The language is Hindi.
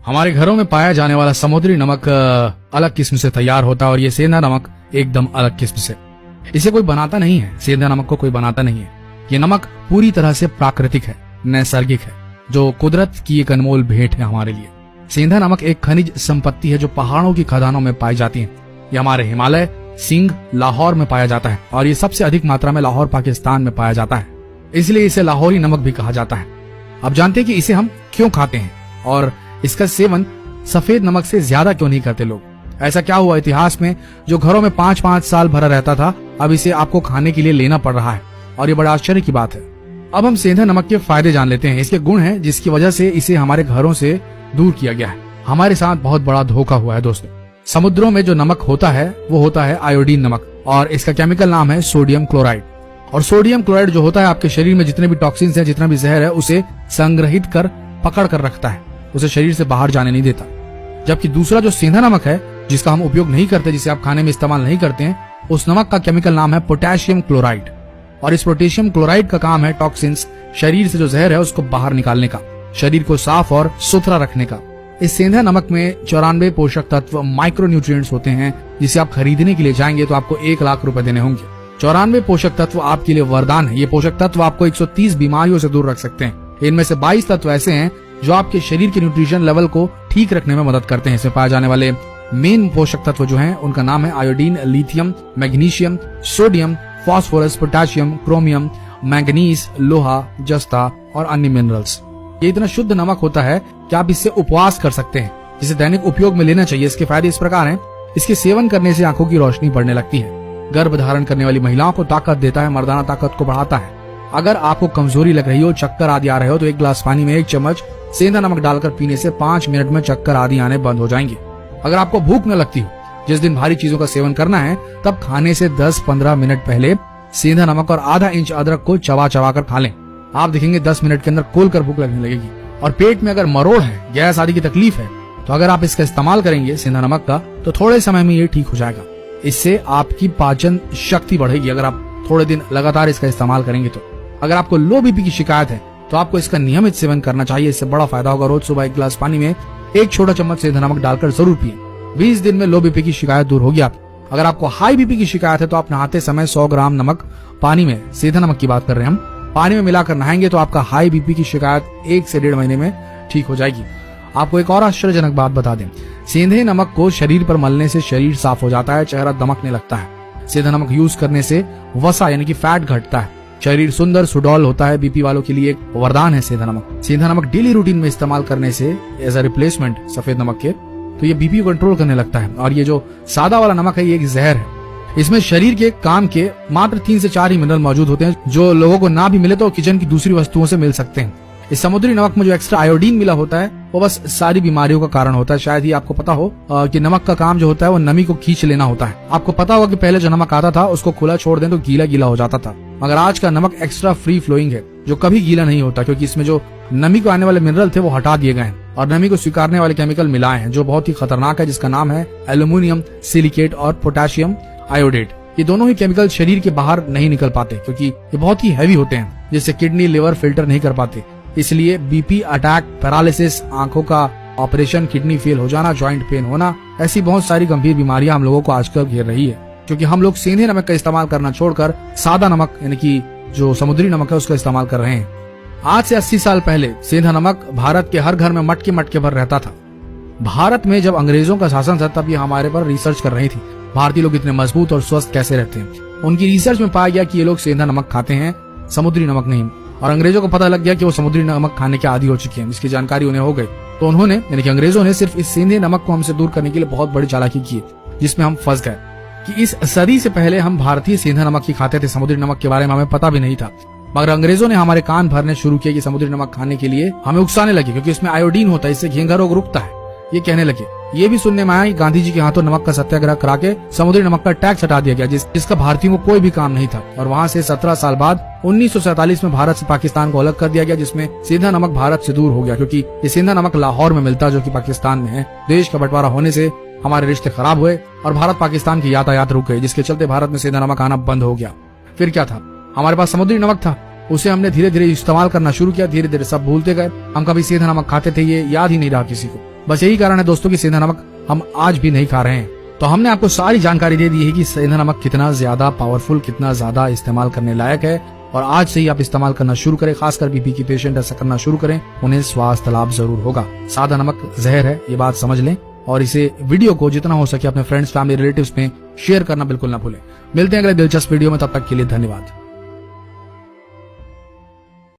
हमारे घरों में पाया जाने वाला समुद्री नमक अलग किस्म से तैयार होता है और ये सेंधा नमक एकदम अलग किस्म से। इसे कोई बनाता नहीं है, सेंधा नमक को कोई बनाता नहीं है। ये नमक पूरी तरह से प्राकृतिक है, नैसर्गिक है, जो कुदरत की एक अनमोल भेंट है हमारे लिए। सेंधा नमक एक खनिज संपत्ति है जो पहाड़ों की खदानों में पाई जाती है। ये हमारे हिमालय, सिंध, लाहौर में पाया जाता है और ये सबसे अधिक मात्रा में लाहौर पाकिस्तान में पाया जाता है, इसलिए इसे लाहौरी नमक भी कहा जाता है। अब जानते हैं कि इसे हम क्यों खाते हैं और इसका सेवन सफेद नमक से ज्यादा क्यों नहीं करते लोग। ऐसा क्या हुआ इतिहास में जो घरों में 5-5 साल भरा रहता था, अब इसे आपको खाने के लिए लेना पड़ रहा है और ये बड़ा आश्चर्य की बात है। अब हम सेंधा नमक के फायदे जान लेते हैं। इसके गुण हैं जिसकी वजह से इसे हमारे घरों से दूर किया गया है। हमारे साथ बहुत बड़ा धोखा हुआ है दोस्तों। समुद्रों में जो नमक होता है वो होता है आयोडीन नमक और इसका केमिकल नाम है सोडियम क्लोराइड। और सोडियम क्लोराइड जो होता है आपके शरीर में जितने भी टॉक्सिन्स हैं, जितना भी जहर है, उसे संग्रहित कर पकड़ कर रखता है, उसे शरीर से बाहर जाने नहीं देता। जबकि दूसरा जो सेंधा नमक है जिसका हम उपयोग नहीं करते, जिसे आप खाने में इस्तेमाल नहीं करते हैं, उस नमक का केमिकल नाम है पोटेशियम क्लोराइड। और इस पोटेशियम क्लोराइड का काम है टॉक्सिन्स, शरीर से जो जहर है उसको बाहर निकालने का, शरीर को साफ और सुथरा रखने का। इस सेंधा नमक में 94 पोषक तत्व, माइक्रो न्यूट्रिएंट्स होते हैं, जिसे आप खरीदने के लिए जाएंगे तो आपको 1 लाख रुपए देने होंगे। 94 पोषक तत्व आपके लिए वरदान है। ये पोषक तत्व आपको 130 बीमारियों से दूर रख सकते हैं। इनमें से 22 तत्व ऐसे हैं जो आपके शरीर के न्यूट्रिशन लेवल को ठीक रखने में मदद करते हैं। इसमें पाए जाने वाले मेन पोषक तत्व जो हैं उनका नाम है iodine, lithium, magnesium, sodium, phosphorus, potassium, chromium, manganese, लोहा, जस्ता और अन्य मिनरल्स। ये इतना शुद्ध नमक होता है कि आप इससे उपवास कर सकते हैं, जिसे दैनिक उपयोग में लेना चाहिए। इसके फायदे इस प्रकार हैं। इसके सेवन करने से आंखों की रोशनी बढ़ने लगती है, गर्भ धारण करने वाली महिलाओं को ताकत देता है, मर्दाना ताकत को बढ़ाता है। अगर आपको कमजोरी लग रही हो, चक्कर आदि आ रहे हो, तो 1 गिलास पानी में 1 चम्मच सेंधा नमक डालकर पीने से 5 मिनट में चक्कर आदि आने बंद हो जाएंगे। अगर आपको भूख न लगती हो, जिस दिन भारी चीजों का सेवन करना है, तब खाने से 10-15 मिनट पहले सेंधा नमक और आधा इंच अदरक को चबा चबा कर खा लें। आप देखेंगे 10 मिनट के अंदर खोलकर भूख लगने लगेगी। और पेट में अगर मरोड़ है, गैस आदि की तकलीफ है, तो अगर आप इसका इस्तेमाल करेंगे सेंधा नमक का, तो थोड़े समय में ये ठीक हो जाएगा। इससे आपकी पाचन शक्ति बढ़ेगी अगर आप थोड़े दिन लगातार इसका इस्तेमाल करेंगे तो। अगर आपको लो बीपी की शिकायत है तो आपको इसका नियमित सेवन करना चाहिए। इससे बड़ा फायदा होगा। रोज सुबह 1 गिलास पानी में 1 छोटा चम्मच सेंधा नमक डालकर जरूर पिए। 20 दिन में लो बीपी की शिकायत दूर होगी आप। अगर आपको हाई बीपी की शिकायत है तो आप नहाते समय 100 ग्राम नमक पानी में, सेंधा नमक की बात कर रहे हैं हम, पानी में मिलाकर नहाएंगे तो आपका हाई बीपी की शिकायत 1 से 1.5 महीने में ठीक हो जाएगी। आपको एक और आश्चर्यजनक बात बता दें, सेंधे नमक को शरीर पर मलने से शरीर साफ हो जाता है, चेहरा दमकने लगता है। सेंधा नमक यूज करने से वसा यानी कि फैट घटता है, शरीर सुंदर सुडौल होता है। बीपी वालों के लिए एक वरदान है सेंधा नमक। सेंधा नमक डेली रूटीन में इस्तेमाल करने से एज अ रिप्लेसमेंट सफेद नमक के, तो ये बीपी को कंट्रोल करने लगता है। और ये जो सादा वाला नमक है ये एक जहर है। इसमें शरीर के काम के मात्र 3 से 4 ही मिनरल मौजूद होते हैं, जो लोगों को ना भी मिले तो किचन की दूसरी वस्तुओं से मिल सकते हैं। इस समुद्री नमक में जो एक्स्ट्रा आयोडीन मिला होता है वो बस सारी बीमारियों का कारण होता है। शायद ही आपको पता हो कि नमक का काम जो होता है वो नमी को खींच लेना होता है। आपको पता होगा कि पहले जो नमक आता था उसको खुला छोड़ दें तो गीला गीला हो जाता था, मगर आज का नमक एक्स्ट्रा फ्री फ्लोइंग है जो कभी गीला नहीं होता, क्योंकि इसमें जो नमी को आने वाले मिनरल थे वो हटा दिए गए हैं और नमी को स्वीकारने वाले केमिकल मिलाए हैं जो बहुत ही खतरनाक है, जिसका नाम है एल्यूमिनियम सिलिकेट और पोटेशियम आयोडेट। ये दोनों ही केमिकल शरीर के बाहर नहीं निकल पाते क्योंकि ये बहुत ही हैवी होते हैं, जिससे किडनी लिवर फिल्टर नहीं कर पाते। इसलिए बीपी, अटैक, पैरालिसिस, आंखों का ऑपरेशन, किडनी फेल हो जाना, जॉइंट पेन होना, ऐसी बहुत सारी गंभीर बीमारियां हम लोगों को आजकल घेर रही है, क्योंकि हम लोग सेंधे नमक का इस्तेमाल करना छोड़कर सादा नमक यानी कि जो समुद्री नमक है उसका इस्तेमाल कर रहे हैं। आज से 80 साल पहले सेंधा नमक भारत के हर घर में मटके मटके भर रहता था। भारत में जब अंग्रेजों का शासन था तब ये हमारे पर रिसर्च कर रही थी, भारतीय लोग इतने मजबूत और स्वस्थ कैसे रहते हैं। उनकी रिसर्च में पाया गया कि ये लोग सेंधा नमक खाते हैं, समुद्री नमक नहीं। और अंग्रेजों को पता लग गया कि वो समुद्री नमक खाने के आदी हो चुके हैं, इसकी जानकारी उन्हें हो गई। तो उन्होंने यानी कि अंग्रेजों ने सिर्फ इस सेंधे नमक को हमसे दूर करने के लिए बहुत बड़ी चालाकी की, जिसमें हम फंस गए कि इस सदी से पहले हम भारतीय सेंधा नमक ही खाते थे, समुद्री नमक के बारे में हमें पता भी नहीं था। मगर अंग्रेजों ने हमारे कान भरने शुरू किए कि समुद्री नमक खाने के लिए हमें उकसाने लगे, क्योंकि इसमें आयोडीन होता है, इससे घेंघा रोग रुकता है। ये कहने लगे। ये भी सुनने में आया कि गांधी जी के हाथों नमक का सत्याग्रह करा के समुद्री नमक का टैक्स हटा दिया गया, जिसका भारतीयों को कोई भी काम नहीं था। और वहां से 17 साल बाद 1947 में भारत से पाकिस्तान को अलग कर दिया गया, जिसमें सेंधा नमक भारत से दूर हो गया, क्योंकि ये सेंधा नमक लाहौर में मिलता जो कि पाकिस्तान में है। देश का बंटवारा होने से हमारे रिश्ते खराब हुए और भारत पाकिस्तान की यातायात रुक गई, जिसके चलते भारत में सेंधा नमक आना बंद हो गया। फिर क्या था, हमारे पास समुद्री नमक था, उसे हमने धीरे धीरे इस्तेमाल करना शुरू किया। धीरे धीरे सब भूलते गए, हम कभी सेंधा नमक खाते थे ये याद ही नहीं रहा किसी को। बस यही कारण है दोस्तों कि सेंधा नमक हम आज भी नहीं खा रहे हैं। तो हमने आपको सारी जानकारी दे दी है कि सेंधा नमक कितना ज्यादा पावरफुल, कितना ज्यादा इस्तेमाल करने लायक है, और आज से ही आप इस्तेमाल करना शुरू करें। खासकर बीपी की पेशेंट ऐसा करना शुरू करें, उन्हें स्वास्थ्य लाभ जरूर होगा। सादा नमक जहर है, ये बात समझ लें, और इसे वीडियो को जितना हो सके अपने फ्रेंड्स, फैमिली, रिलेटिव्स में शेयर करना बिल्कुल ना भूलें। मिलते हैं अगले दिलचस्प वीडियो में, तब तक के लिए धन्यवाद।